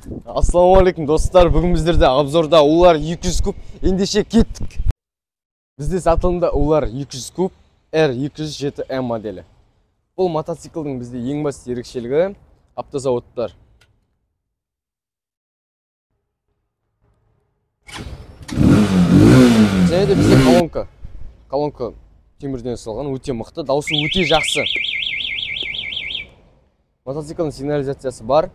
Ассалаумағалейкум достар, бүгін біздерде обзорда Улар 200 куб ендеше кеттік. Бізде сатылымда Улар 200 куб R207M моделі. Бұл мотоциклдің бізде ең басты ерекшелігі автозауыттар. Және де бізде колонка темірден жасалған, өте мықты, дауысы өте жақсы. Мотоциклдің сигнализациясы бар.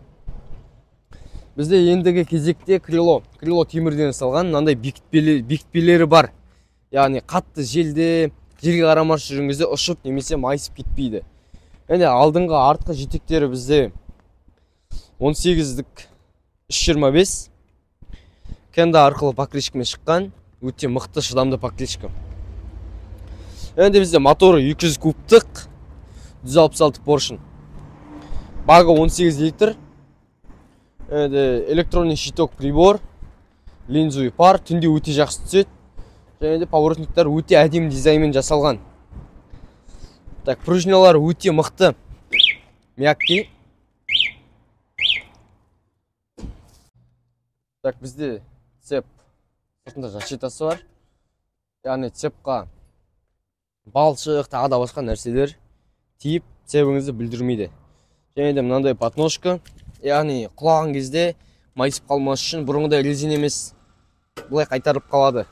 Бізде ендігі кезекте крило темірден жасалған, мынандай бекітпелері бар. Яғни қатты жерге қарамас жүріңізде ұшып немесе майысып кетпейді. Және алдыңғы артқы жетектері бізде 18-дік 325 кенда арқылы покрышкамен шыққан, өте мықты шыдамды покрышка. Енді бізде моторы 200 кубтық 166 поршын. Бағы 18 литр. Электронный щиток прибор, линзу и пар, түнде өте жақсы түседі. Және де поворотниктер өте әдемі дизайнмен жасалған. Так, пружиналар өте мықты, мягкий. Так, бізде цеп сыртында защитасы бар. Яғни цепқа балшық, тағы да басқа нәрселер тиіп, цебіңізді бүлдірмейді. Және де мынандай подножка. Яғни құлаған кезде майысып қалмас үшін бұрынғыдай резин емес, бұлай қайтарып қалады.